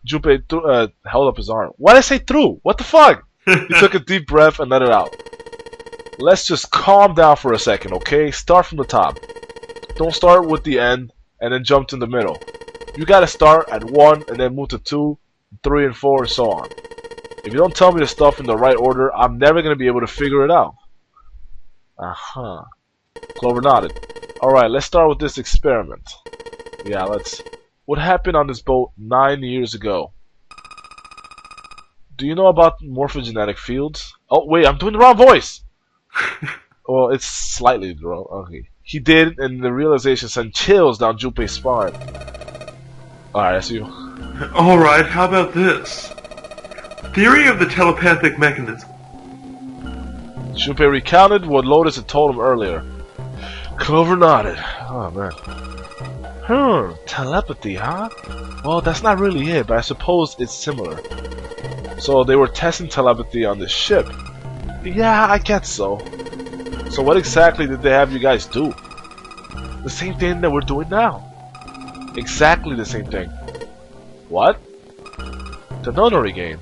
Junpei held up his arm. Why did I say through? What the fuck? He took a deep breath and let it out. Let's just calm down for a second, okay? Start from the top. Don't start with the end and then jump to the middle. You gotta start at 1 and then move to 2, 3, and 4, and so on. If you don't tell me the stuff in the right order, I'm never gonna be able to figure it out. Uh-huh. Clover nodded. Alright, let's start with this experiment. Yeah, let's... What happened on this boat 9 years ago? Do you know about morphogenetic fields? Oh, wait, I'm doing the wrong voice! Well, it's slightly wrong. Okay. He did, and the realization sent chills down Junpei's spine. Alright, I see you. Alright, how about this? Theory of the telepathic mechanism. Junpei recounted what Lotus had told him earlier. Clover nodded. Oh, man. Telepathy, huh? Well, that's not really it, but I suppose it's similar. So they were testing telepathy on this ship. Yeah, I guess so. So what exactly did they have you guys do? The same thing that we're doing now. Exactly the same thing. What? The nunnery game.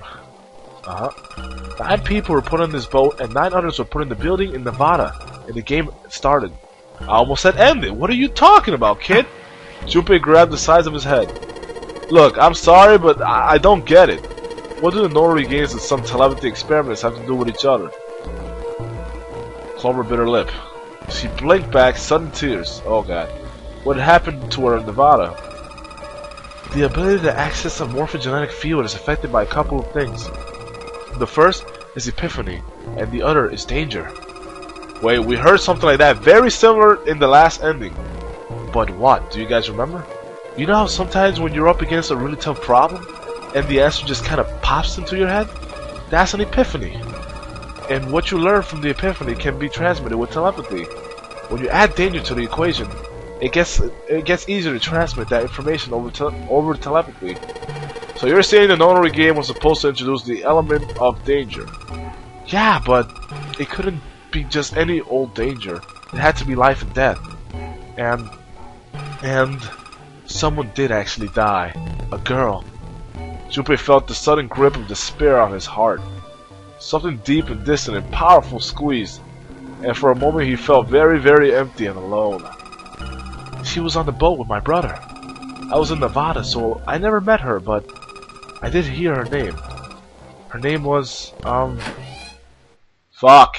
9 people were put on this boat and 9 others were put in the building in Nevada. And the game started. I almost said ended. What are you talking about, kid? Junpei grabbed the sides of his head. Look, I'm sorry, but I don't get it. What do the nunnery games and some telepathy experiments have to do with each other? Clover bit her lip. She blinked back, sudden tears. Oh god. What happened to her in Nevada? The ability to access a morphogenetic field is affected by a couple of things. The first is epiphany, and the other is danger. Wait, we heard something like that very similar in the last ending. But what? Do you guys remember? You know how sometimes when you're up against a really tough problem, and the answer just kind of pops into your head? That's an epiphany. And what you learn from the epiphany can be transmitted with telepathy. When you add danger to the equation, it gets easier to transmit that information over telepathy. So you're saying the nunnery game was supposed to introduce the element of danger? Yeah, but it couldn't be just any old danger. It had to be life and death. And someone did actually die. A girl. Junpei felt the sudden grip of despair on his heart. Something deep and distant and powerful squeezed, and for a moment he felt very, very empty and alone. She was on the boat with my brother. I was in Nevada, so I never met her, but I did hear her name. Her name was, fuck.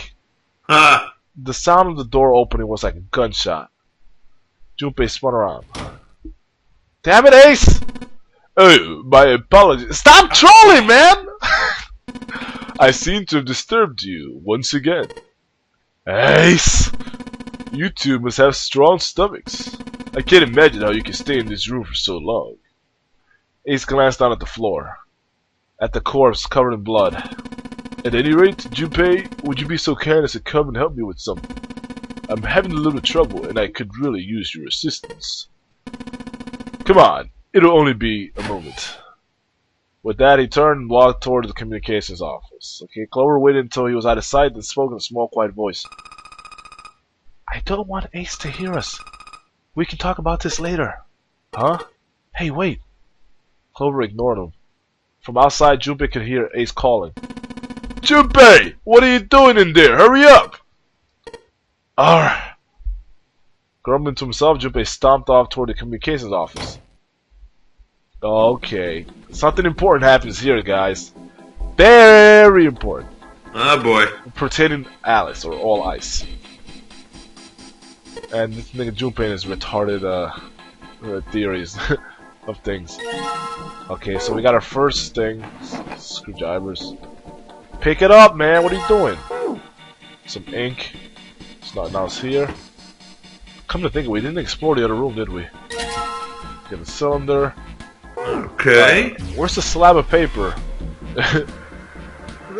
The sound of the door opening was like a gunshot. Junpei spun around. Damn it, Ace! Oh, my apologies. Stop trolling, man! I seem to have disturbed you once again. Ace! You two must have strong stomachs. I can't imagine how you can stay in this room for so long. Ace glanced down at the floor. At the corpse covered in blood. At any rate, Junpei, would you be so kind as to come and help me with something? I'm having a little trouble and I could really use your assistance. Come on, it'll only be a moment. With that, he turned and walked toward the communications office. Okay, Clover waited until he was out of sight and spoke in a small, quiet voice. I don't want Ace to hear us. We can talk about this later. Huh? Hey, wait. Clover ignored him. From outside, Junpei could hear Ace calling. Junpei! What are you doing in there? Hurry up! Arrgh. Grumbling to himself, Junpei stomped off toward the communications office. Okay. Something important happens here, guys. Very important. Oh boy. Pertaining to Alice, or All Ice. And this nigga Junpei and his retarded theories of things. Okay, so we got our first thing. Screwdrivers. Pick it up, man. What are you doing? Some ink. Now it's here. Come to think of it, we didn't explore the other room, did we? Get a cylinder. Okay. Where's the slab of paper?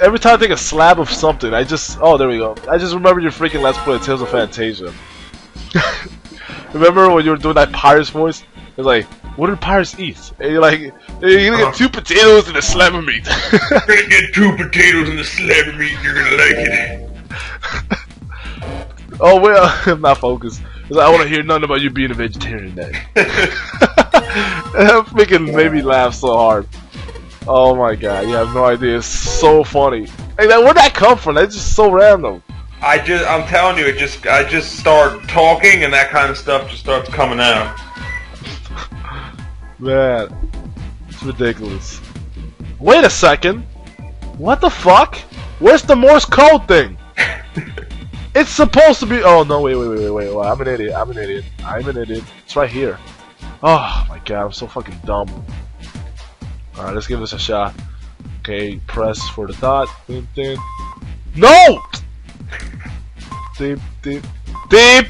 Every time I think a slab of something, oh, there we go. I just remember your freaking Let's Play Tales of Fantasia. Remember when you were doing that pirate's voice? It's like, what do pirates eat? And you're like, you're gonna get 2 potatoes and a slab of meat. You're gonna get 2 potatoes and a slab of meat, you're gonna like it. Oh, well, I'm not focused. I want to hear nothing about you being a vegetarian then. That freaking made me laugh so hard. Oh my god, you have no idea. It's so funny. Hey, man, where'd that come from? That's just so random. I'm telling you, I just start talking and that kind of stuff just starts coming out. Man, it's ridiculous. Wait a second. What the fuck? Where's the Morse code thing? It's supposed to be. Oh no! Wait! I'm an idiot. I'm an idiot. It's right here. Oh my god! I'm so fucking dumb. All right, let's give this a shot. Okay, press for the dot. No! Deep. Damn.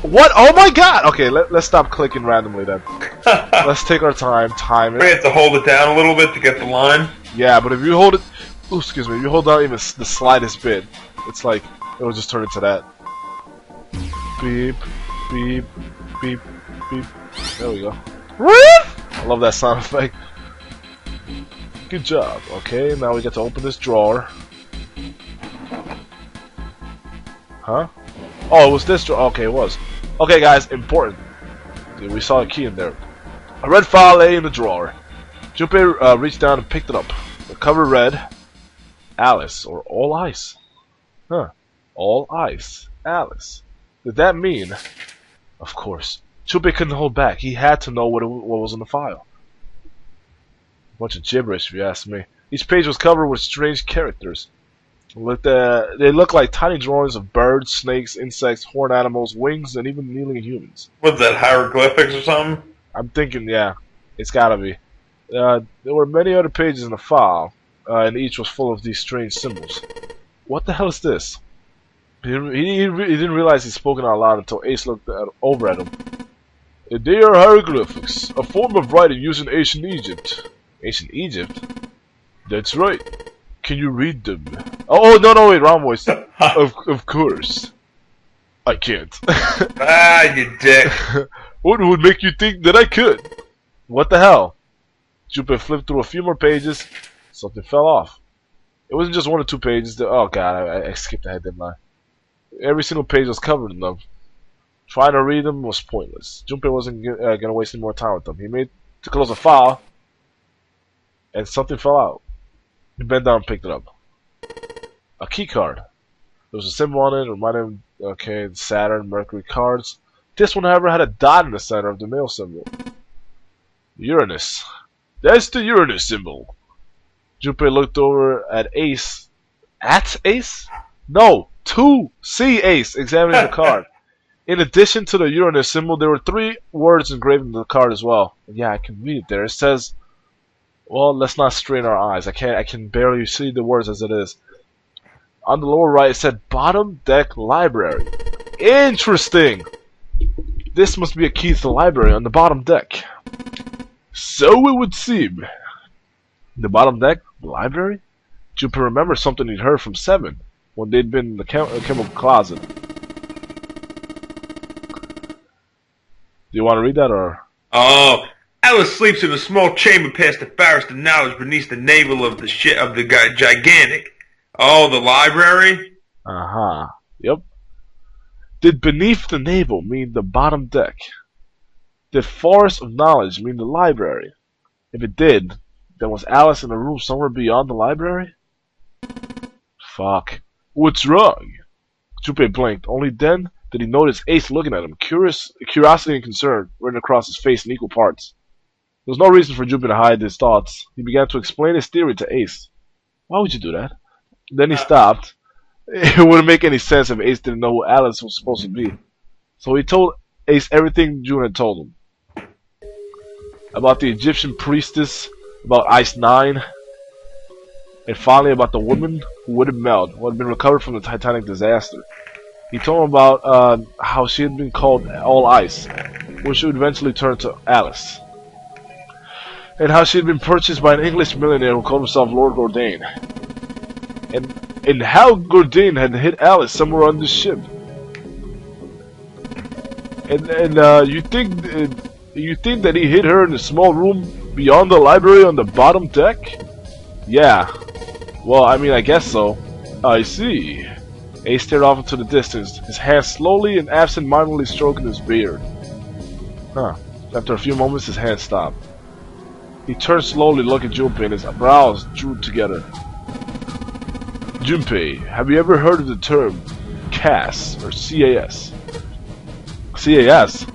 What? Oh my god! Okay, let's stop clicking randomly then. Let's take our time, time it. We have to hold it down a little bit to get the line. Yeah, but if you hold it, ooh, excuse me, if you hold down even the slightest bit, it's like it will just turn into that. Beep. There we go. I love that sound effect. Good job. Okay, now we get to open this drawer. Huh? Oh, it was this drawer. Okay, it was. Okay, guys, important. Yeah, we saw a key in there. A red file lay in the drawer. Junpei reached down and picked it up. The cover read, Alice, or All Ice. Huh. All Ice. Alice. Did that mean? Of course. Junpei couldn't hold back. He had to know what was in the file. A bunch of gibberish, if you ask me. Each page was covered with strange characters. They look like tiny drawings of birds, snakes, insects, horned animals, wings, and even kneeling humans. What's that, hieroglyphics or something? I'm thinking, yeah, it's gotta be. There were many other pages in the file, and each was full of these strange symbols. What the hell is this? He didn't realize he'd spoken out loud until Ace looked over at him. They are hieroglyphics, a form of writing used in ancient Egypt. Ancient Egypt? That's right. Can you read them? Oh, no, wait, wrong voice. Of course. I can't. Ah, you dick. What would make you think that I could? What the hell? Junpei flipped through a few more pages. Something fell off. It wasn't just one or two pages. Oh god, I skipped ahead, didn't I? Every single page was covered in them. Trying to read them was pointless. Junpei wasn't gonna waste any more time with them. He made to close the file, and something fell out. He bent down and picked it up. A key card. There was a symbol on it, reminded him, okay, Saturn, Mercury cards. This one, however, had a dot in the center of the male symbol. Uranus. That's the Uranus symbol. Junpei looked over at Ace. At Ace? No, to see Ace examining the card. In addition to the Uranus symbol, there were 3 words engraved in the card as well. And yeah, I can read it there. It says, well, let's not strain our eyes. I can barely see the words as it is. On the lower right, it said Bottom Deck Library. Interesting! This must be a key to the library on the bottom deck. So it would seem. The bottom deck? The library? Junpei remembered something he'd heard from Seven when they'd been in the chemical closet. Do you want to read that, or? Oh, Alice sleeps in a small chamber past the forest of knowledge beneath the navel of the gigantic. Oh, the library? Uh-huh. Yep. Did beneath the navel mean the bottom deck? Did forest of knowledge mean the library? If it did, then was Alice in a room somewhere beyond the library? Fuck. What's wrong? Junpei blinked. Only then did he notice Ace looking at him. Curiosity and concern written across his face in equal parts. There was no reason for Junpei to hide his thoughts. He began to explain his theory to Ace. Why would you do that? Then he stopped. It wouldn't make any sense if Ace didn't know who Alice was supposed to be. So he told Ace everything June had told him. About the Egyptian priestess, about Ice 9, and finally about the woman who wouldn't melt, who had been recovered from the Titanic disaster. He told him about how she had been called All Ice, which would eventually turn to Alice. And how she had been purchased by an English millionaire who called himself Lord Gordain. And how Gordain had hit Alice somewhere on the ship. And you think that he hit her in a small room beyond the library on the bottom deck? Yeah. Well, I mean, I guess so. I see. Ace stared off into the distance, his hand slowly and absent-mindedly stroking his beard. Huh. After a few moments, his hand stopped. He turned slowly, looking at Junpei, and his brows drew together. Junpei, have you ever heard of the term CAS, or CAS? CAS?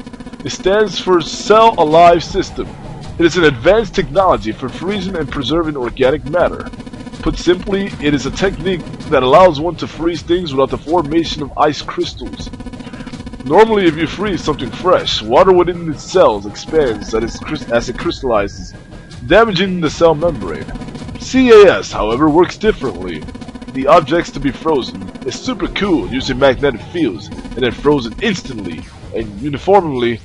It stands for Cell Alive System. It is an advanced technology for freezing and preserving organic matter. Put simply, it is a technique that allows one to freeze things without the formation of ice crystals. Normally, if you freeze something fresh, water within its cells expands as it crystallizes, damaging the cell membrane. CAS, however, works differently. The objects to be frozen is super cooled using magnetic fields, and then frozen instantly and uniformly,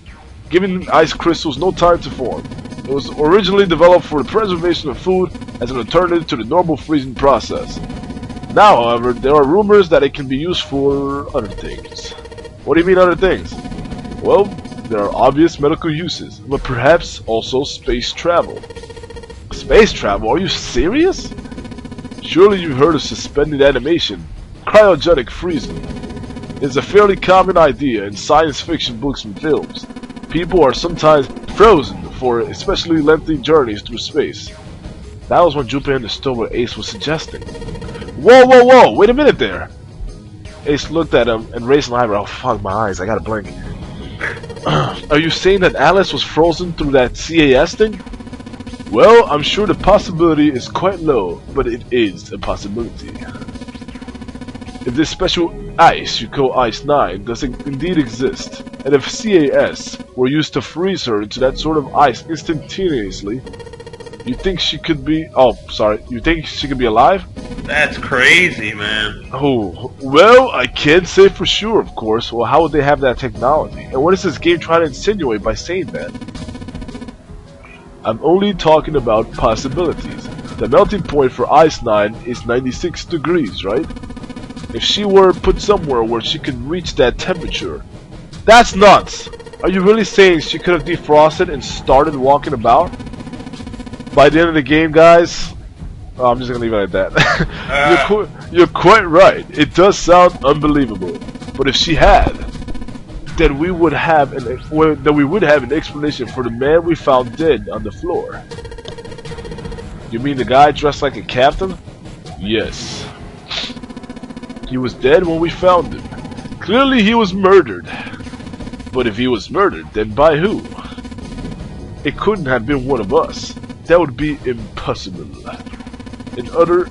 giving ice crystals no time to form. It was originally developed for the preservation of food as an alternative to the normal freezing process. Now, however, there are rumors that it can be used for other things. What do you mean other things? Well, there are obvious medical uses, but perhaps also space travel. Space travel? Are you serious? Surely you've heard of suspended animation, cryogenic freezing. It's a fairly common idea in science fiction books and films. People are sometimes frozen for especially lengthy journeys through space. That was when Junpei understood what Ace was suggesting. Whoa, whoa, whoa! Wait a minute there! Ace looked at him and raised an eyebrow. Oh, fuck my eyes, I gotta blink. Are you saying that Alice was frozen through that CAS thing? Well, I'm sure the possibility is quite low, but it is a possibility. If this special ice you call Ice 9 does indeed exist, and if CAS were used to freeze her into that sort of ice instantaneously, you think she could be... you think she could be alive? That's crazy, man. Oh, well, I can't say for sure, of course. Well, how would they have that technology? And what is this game trying to insinuate by saying that? I'm only talking about possibilities. The melting point for Ice 9 is 96 degrees, right? If she were put somewhere where she could reach that temperature... That's nuts! Are you really saying she could have defrosted and started walking about? By the end of the game, guys... Oh, I'm just gonna leave it like that. You're quite right. It does sound unbelievable. But if she had... then we would have an explanation for the man we found dead on the floor. You mean the guy dressed like a captain? Yes. He was dead when we found him. Clearly he was murdered. But if he was murdered, then by who? It couldn't have been one of us. That would be impossible. In order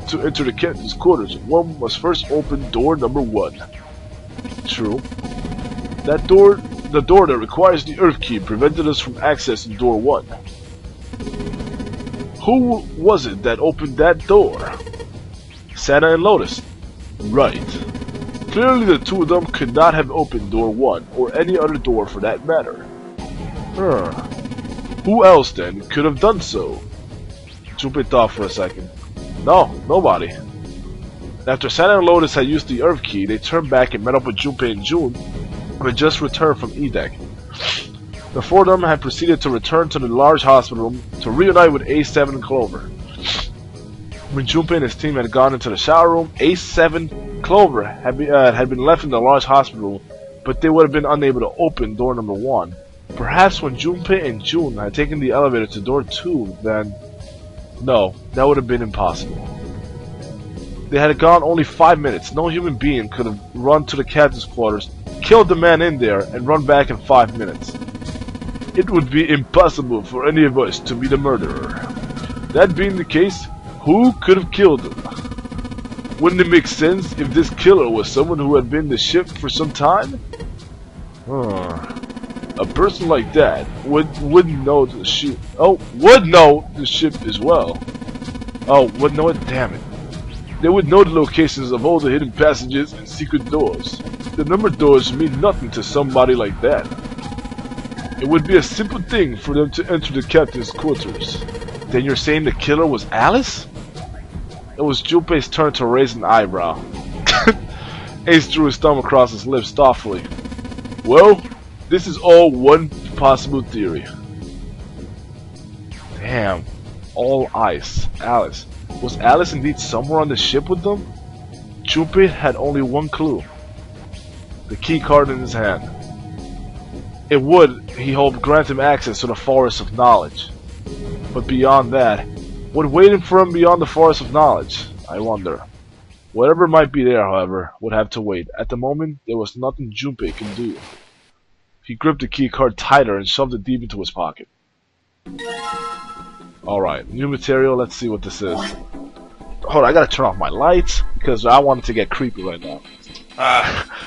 to enter the captain's quarters, one must first open door number 1. True. The door that requires the Earth key prevented us from accessing door 1. Who was it that opened that door? Santa and Lotus. Right. Clearly the two of them could not have opened door 1, or any other door for that matter. Who else then could have done so? Junpei thought for a second. No, nobody. After Santa and Lotus had used the Earth key, they turned back and met up with Junpei and June, who had just returned from E-Deck. The four of them had proceeded to return to the large hospital room to reunite with A7 and Clover. When Junpei and his team had gone into the shower room, A7 Clover had been left in the large hospital room, but they would have been unable to open door number 1. Perhaps when Junpei and June had taken the elevator to door 2, then... No, that would have been impossible. They had gone only 5 minutes. No human being could have run to the captain's quarters, killed the man in there, and run back in 5 minutes. It would be impossible for any of us to be the murderer. That being the case, who could have killed him? Wouldn't it make sense if this killer was someone who had been in the ship for some time? A person like that would know the ship. Would know the ship as well. Would know it. Damn it! They would know the locations of all the hidden passages and secret doors. The numbered doors mean nothing to somebody like that. It would be a simple thing for them to enter the captain's quarters. Then you're saying the killer was Alice? It was Junpei's turn to raise an eyebrow. Ace drew his thumb across his lips thoughtfully. Well, this is all one possible theory. Damn. All ice. Alice. Was Alice indeed somewhere on the ship with them? Junpei had only one clue. The key card in his hand. It would, he hoped, grant him access to the Forest of Knowledge. But beyond that, what waited for him beyond the Forest of Knowledge? I wonder. Whatever might be there, however, would have to wait. At the moment, there was nothing Junpei could do. He gripped the key card tighter and shoved it deep into his pocket. Alright, new material, let's see what this is. Hold on, I gotta turn off my lights, because I want it to get creepy right now.